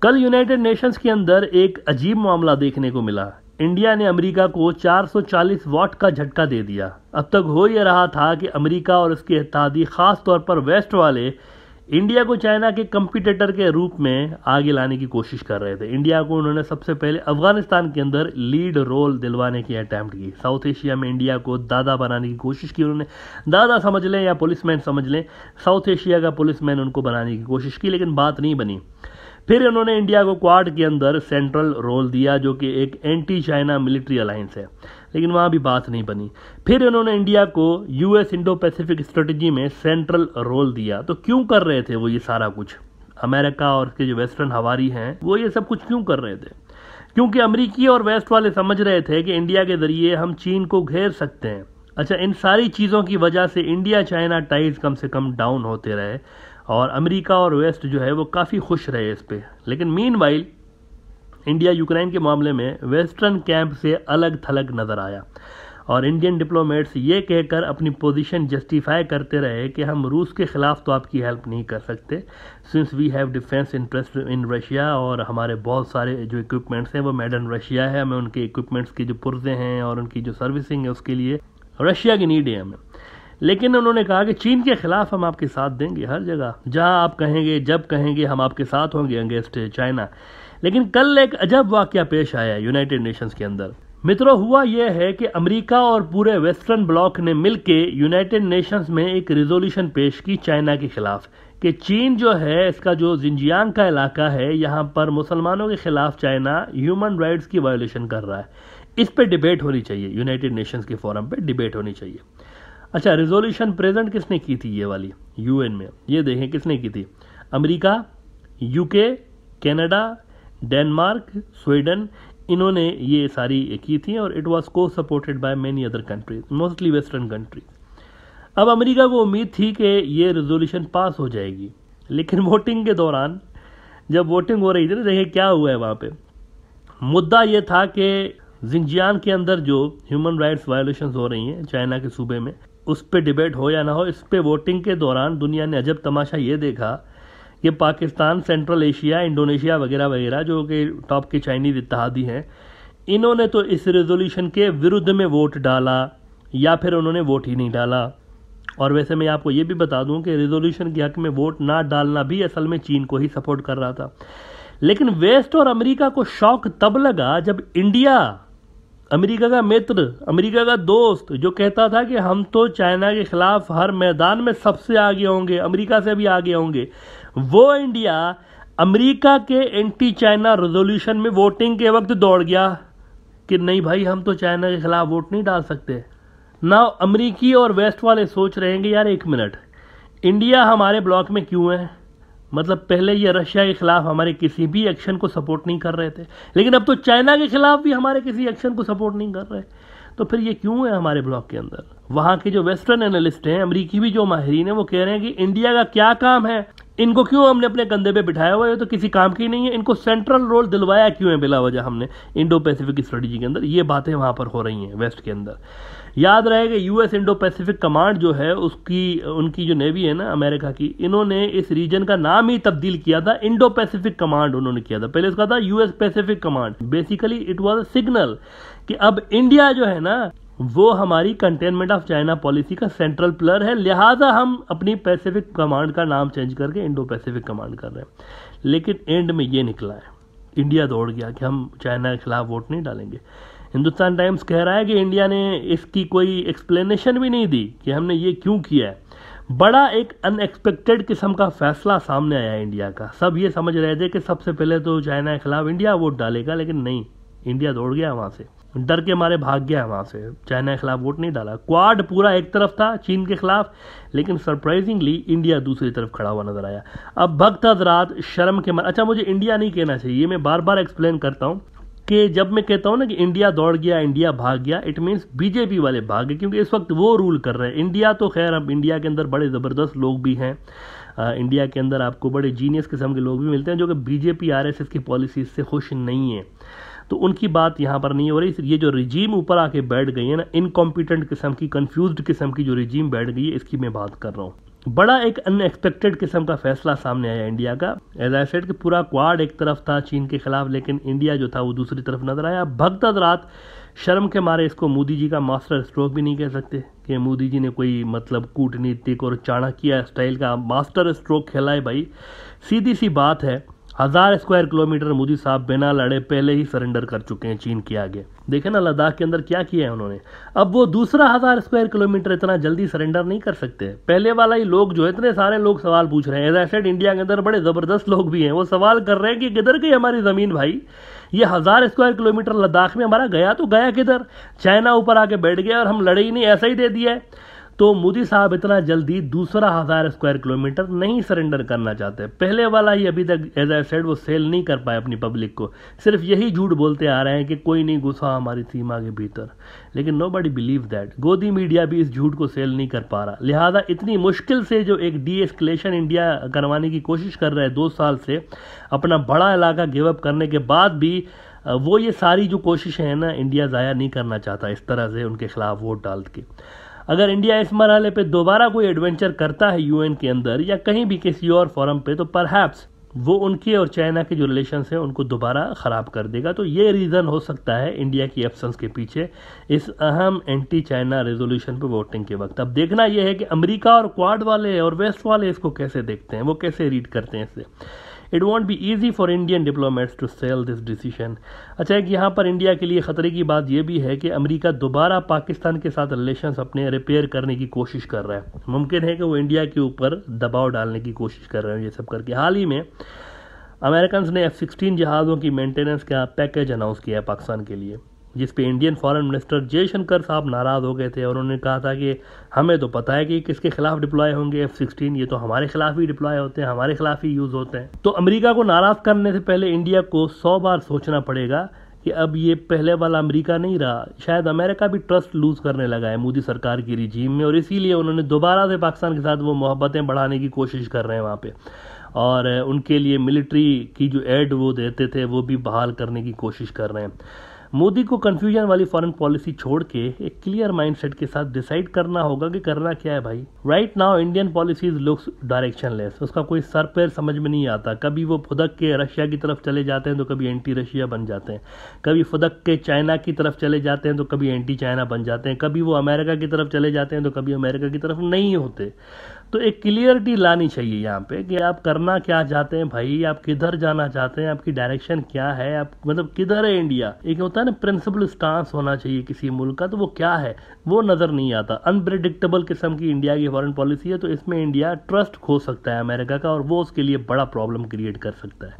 कल United Nations के अंदर एक अजीब मामला देखने को मिला। इंडिया ने अमेरिका को 440 वॉट का झटका दे दिया। अब तक हो यह रहा था कि अमेरिका और उसके इत्तेहादी, खास तौर पर वेस्ट वाले, इंडिया को चाइना के कंपटीटर के रूप में आगे लाने की कोशिश कर रहे थे। इंडिया को उन्होंने सबसे पहले अफगानिस्तान के अंदर लीड रोल दिलवाने की अटैम्प्ट की। साउथ एशिया में इंडिया को दादा बनाने की कोशिश की उन्होंने। दादा समझ लें या पुलिसमैन समझ लें, साउथ एशिया का पुलिसमैन उनको बनाने की कोशिश की, लेकिन बात नहीं बनी। फिर उन्होंने इंडिया को क्वाड के अंदर सेंट्रल रोल दिया, जो कि एक एंटी चाइना मिलिट्री अलायंस है, लेकिन वहाँ भी बात नहीं बनी। फिर उन्होंने इंडिया को यूएस इंडो पैसिफिक स्ट्रेटजी में सेंट्रल रोल दिया। तो क्यों कर रहे थे वो ये सारा कुछ? अमेरिका और उसके जो वेस्टर्न हवारी हैं वो ये सब कुछ क्यों कर रहे थे? क्योंकि अमेरिकी और वेस्ट वाले समझ रहे थे कि इंडिया के जरिए हम चीन को घेर सकते हैं। अच्छा, इन सारी चीज़ों की वजह से इंडिया चाइना टाइज कम से कम डाउन होते रहे और अमेरिका और वेस्ट जो है वो काफ़ी खुश रहे इस पे। लेकिन मीनवाइल इंडिया यूक्रेन के मामले में वेस्टर्न कैंप से अलग थलग नज़र आया और इंडियन डिप्लोमेट्स ये कहकर अपनी पोजीशन जस्टिफाई करते रहे कि हम रूस के खिलाफ तो आपकी हेल्प नहीं कर सकते, since we have defence interest in Russia, और हमारे बहुत सारे जो इक्विपमेंट्स हैं वो मेड इन रशिया है। हमें उनके इक्विपमेंट्स की जो पुर्जे हैं और उनकी जो सर्विसिंग है उसके लिए रशिया की नीड है हमें। लेकिन उन्होंने कहा कि चीन के खिलाफ हम आपके साथ देंगे, हर जगह जहां आप कहेंगे, जब कहेंगे, हम आपके साथ होंगे अगेंस्ट चाइना। लेकिन कल एक अजब वाकया पेश आया यूनाइटेड नेशंस के अंदर। मित्रों, हुआ यह है कि अमेरिका और पूरे वेस्टर्न ब्लॉक ने मिलके यूनाइटेड नेशंस में एक रिजोल्यूशन पेश की चाइना के खिलाफ कि चीन जो है, इसका जो जिंजियांग का इलाका है, यहाँ पर मुसलमानों के खिलाफ चाइना ह्यूमन राइट्स की वायोलेशन कर रहा है। इस पर डिबेट होनी चाहिए, यूनाइटेड नेशंस के फोरम पे डिबेट होनी चाहिए। अच्छा, रिजोल्यूशन प्रेजेंट किसने की थी? ये वाली यूएन में, ये देखें किसने की थी। America, UK, Canada, Denmark, Sweden, इन्होंने ये सारी की थी और इट वाज को supported by many other countries, mostly western countries. अब अमेरिका को उम्मीद थी कि ये रिजोल्यूशन पास हो जाएगी, लेकिन वोटिंग के दौरान जब वोटिंग हो रही थी ना, देखिए क्या हुआ है वहाँ पे। मुद्दा ये था कि जिंजियांग के अंदर जो ह्यूमन राइट्स वायोलेशंस हो रही हैं चाइना के सूबे में, उस पर डिबेट हो या ना हो, इस पे वोटिंग के दौरान दुनिया ने अजब तमाशा ये देखा कि पाकिस्तान, सेंट्रल एशिया, इंडोनेशिया वगैरह वगैरह जो कि टॉप के चाइनीज इत्तेहादी हैं, इन्होंने तो इस रेजोल्यूशन के विरुद्ध में वोट डाला या फिर उन्होंने वोट ही नहीं डाला। और वैसे मैं आपको ये भी बता दूं कि रेजोल्यूशन के हक में वोट ना डालना भी असल में चीन को ही सपोर्ट कर रहा था। लेकिन वेस्ट और अमेरिका को शौक तब लगा जब इंडिया, अमेरिका का मित्र, अमेरिका का दोस्त, जो कहता था कि हम तो चाइना के खिलाफ हर मैदान में सबसे आगे होंगे, अमेरिका से भी आगे होंगे, वो इंडिया अमेरिका के एंटी चाइना रेजोल्यूशन में वोटिंग के वक्त दौड़ गया कि नहीं भाई, हम तो चाइना के खिलाफ वोट नहीं डाल सकते ना। अमेरिकी और वेस्ट वाले सोच रहे हैं कि यार एक मिनट, इंडिया हमारे ब्लॉक में क्यों है? मतलब पहले ये रशिया के खिलाफ हमारे किसी भी एक्शन को सपोर्ट नहीं कर रहे थे, लेकिन अब तो चाइना के खिलाफ भी हमारे किसी एक्शन को सपोर्ट नहीं कर रहे, तो फिर ये क्यों है हमारे ब्लॉक के अंदर? वहाँ के जो वेस्टर्न एनालिस्ट हैं, अमेरिकी भी जो माहिरीन हैं, वो कह रहे हैं कि इंडिया का क्या काम है, इनको क्यों हमने अपने कंधे पे बिठाया हुआ है, तो किसी काम की नहीं है, इनको सेंट्रल रोल दिलवाया क्यों है बिला वजह हमने इंडो पैसिफिक स्ट्रेटजी के अंदर। ये बातें वहाँ पर हो रही हैं वेस्ट के अंदर। याद रहे कि यूएस इंडो पैसिफिक कमांड जो है, उनकी जो नेवी है ना अमेरिका की, इन्होंने इस रीजन का नाम ही तब्दील किया था, इंडो पैसिफिक कमांड उन्होंने किया था। पहले उसका था US Pacific command. Basically it was a signal कि अब इंडिया जो है ना, वो हमारी कंटेनमेंट ऑफ चाइना पॉलिसी का सेंट्रल पिलर है, लिहाजा हम अपनी पैसिफिक कमांड का नाम चेंज करके इंडो पैसिफिक कमांड कर रहे हैं। लेकिन एंड में ये निकला है, इंडिया दौड़ गया कि हम चाइना के खिलाफ वोट नहीं डालेंगे। हिंदुस्तान टाइम्स कह रहा है कि इंडिया ने इसकी कोई एक्सप्लेनेशन भी नहीं दी कि हमने ये क्यों किया है। बड़ा एक अनएक्सपेक्टेड किस्म का फैसला सामने आया इंडिया का। सब ये समझ रहे थे कि सबसे पहले तो चाइना के खिलाफ इंडिया वोट डालेगा, लेकिन नहीं, इंडिया दौड़ गया वहाँ से, डर के मारे भाग गया वहाँ से, चाइना के खिलाफ वोट नहीं डाला। क्वाड पूरा एक तरफ था चीन के खिलाफ, लेकिन सरप्राइजिंगली इंडिया दूसरी तरफ खड़ा हुआ नजर आया। अब भक्त हजरात शर्म के मारे, अच्छा मुझे इंडिया नहीं कहना चाहिए, मैं बार बार एक्सप्लेन करता हूँ कि जब मैं कहता हूँ ना कि इंडिया दौड़ गया, इंडिया भाग गया, इट मीन्स बीजेपी वाले भाग गए, क्योंकि इस वक्त वो रूल कर रहे हैं। इंडिया तो खैर, अब इंडिया के अंदर बड़े ज़बरदस्त लोग भी हैं, इंडिया के अंदर आपको बड़े जीनियस किस्म के लोग भी मिलते हैं जो कि बीजेपी आरएसएस की पॉलिसी से खुश नहीं है, तो उनकी बात यहाँ पर नहीं हो रही। ये जो रिजीम ऊपर आके बैठ गई है ना, इनकॉम्पिटेंट किस्म की, कंफ्यूज्ड किस्म की जो रिजीम बैठ गई है, इसकी मैं बात कर रहा हूँ। बड़ा एक अनएक्सपेक्टेड किस्म का फैसला सामने आया इंडिया का। एज आई सेड कि पूरा क्वाड एक तरफ था चीन के खिलाफ, लेकिन इंडिया जो था वो दूसरी तरफ नजर आया। भगदड़ रात, शर्म के मारे इसको मोदी जी का मास्टर स्ट्रोक भी नहीं कह सकते कि मोदी जी ने कोई मतलब कूटनीतिक और चाणक्य स्टाइल का मास्टर स्ट्रोक खेला है भाई। सीधी सी बात है, 1000 स्क्वायर किलोमीटर मोदी साहब बिना लड़े पहले ही सरेंडर कर चुके हैं चीन के आगे। देखे ना लद्दाख के अंदर क्या किया है उन्होंने। अब वो दूसरा 1000 स्क्वायर किलोमीटर इतना जल्दी सरेंडर नहीं कर सकते। पहले वाला ही लोग जो है, इतने सारे लोग सवाल पूछ रहे हैं। एज आई सेड, इंडिया के अंदर बड़े जबरदस्त लोग भी हैं, वो सवाल कर रहे हैं कि किधर गई हमारी जमीन भाई। ये 1000 स्क्वायर किलोमीटर लद्दाख में हमारा गया तो गया किधर? चाइना ऊपर आके बैठ गया और हम लड़े ही नहीं, ऐसा ही दे दिया है। तो मोदी साहब इतना जल्दी दूसरा 1000 स्क्वायर किलोमीटर नहीं सरेंडर करना चाहते। पहले वाला ही अभी तक एज आई सेड वो सेल नहीं कर पाए अपनी पब्लिक को। सिर्फ यही झूठ बोलते आ रहे हैं कि कोई नहीं घुसा हमारी सीमा के भीतर, लेकिन नोबडी बिलीव दैट। गोदी मीडिया भी इस झूठ को सेल नहीं कर पा रहा। लिहाजा इतनी मुश्किल से जो एक डी एस्केलेशन इंडिया करवाने की कोशिश कर रहा है 2 साल से, अपना बड़ा इलाका गिव अप करने के बाद भी वो ये सारी जो कोशिशें हैं ना, इंडिया ज़ाया नहीं करना चाहता इस तरह से उनके खिलाफ वोट डाल के। अगर इंडिया इस मरहले पे दोबारा कोई एडवेंचर करता है यूएन के अंदर या कहीं भी किसी और फोरम पे, तो परहैप्स वो उनके और चाइना के जो रिलेशंस हैं उनको दोबारा ख़राब कर देगा। तो ये रीज़न हो सकता है इंडिया की एब्सेंस के पीछे इस अहम एंटी चाइना रेजोल्यूशन पे वोटिंग के वक्त। अब देखना यह है कि अमेरिका और क्वाड वाले और वेस्ट वाले इसको कैसे देखते हैं, वो कैसे रीड करते हैं इसे। It won't be easy for Indian diplomats to sell this decision. अच्छा, एक यहाँ पर इंडिया के लिए ख़तरे की बात यह भी है कि अमेरिका दोबारा पाकिस्तान के साथ रिलेशंस अपने रिपेयर करने की कोशिश कर रहा है। मुमकिन है कि वो इंडिया के ऊपर दबाव डालने की कोशिश कर रहे हैं ये सब करके। हाल ही में अमेरिकन ने F-16 जहाज़ों की मेंटेनेंस का पैकेज अनाउंस किया है पाकिस्तान के लिए, जिस पे इंडियन फॉरेन मिनिस्टर जयशंकर साहब नाराज़ हो गए थे और उन्होंने कहा था कि हमें तो पता है कि किसके खिलाफ डिप्लॉय होंगे F-16, ये तो हमारे खिलाफ ही डिप्लॉय होते हैं, हमारे खिलाफ ही यूज़ होते हैं। तो अमेरिका को नाराज़ करने से पहले इंडिया को 100 बार सोचना पड़ेगा कि अब ये पहले वाला अमेरिका नहीं रहा। शायद अमेरिका भी ट्रस्ट लूज़ करने लगा है मोदी सरकार की रिजीम में, और इसीलिए उन्होंने दोबारा से पाकिस्तान के साथ वो मोहब्बतें बढ़ाने की कोशिश कर रहे हैं वहाँ पे, और उनके लिए मिलिट्री की जो एड वो देते थे वो भी बहाल करने की कोशिश कर रहे हैं। मोदी को कंफ्यूजन वाली फॉरेन पॉलिसी छोड़ के एक क्लियर माइंडसेट के साथ डिसाइड करना होगा कि करना क्या है भाई। Right now Indian policies looks directionless, उसका कोई सर पैर समझ में नहीं आता। कभी वो फुदक के रशिया की तरफ चले जाते हैं तो कभी एंटी रशिया बन जाते हैं, कभी फुदक के चाइना की तरफ चले जाते हैं तो कभी एंटी चाइना बन जाते हैं, कभी वो अमेरिका की तरफ चले जाते हैं तो कभी अमेरिका की तरफ नहीं होते। तो एक क्लियरिटी लानी चाहिए यहाँ पे कि आप करना क्या चाहते हैं भाई, आप किधर जाना चाहते हैं, आपकी डायरेक्शन क्या है, आप मतलब किधर है इंडिया। एक होता है ना प्रिंसिपल स्टांस होना चाहिए किसी मुल्क का, तो वो क्या है वो नज़र नहीं आता। अनप्रेडिक्टेबल किस्म की इंडिया की फॉरेन पॉलिसी है, तो इसमें इंडिया ट्रस्ट खो सकता है अमेरिका का, और वो उसके लिए बड़ा प्रॉब्लम क्रिएट कर सकता है।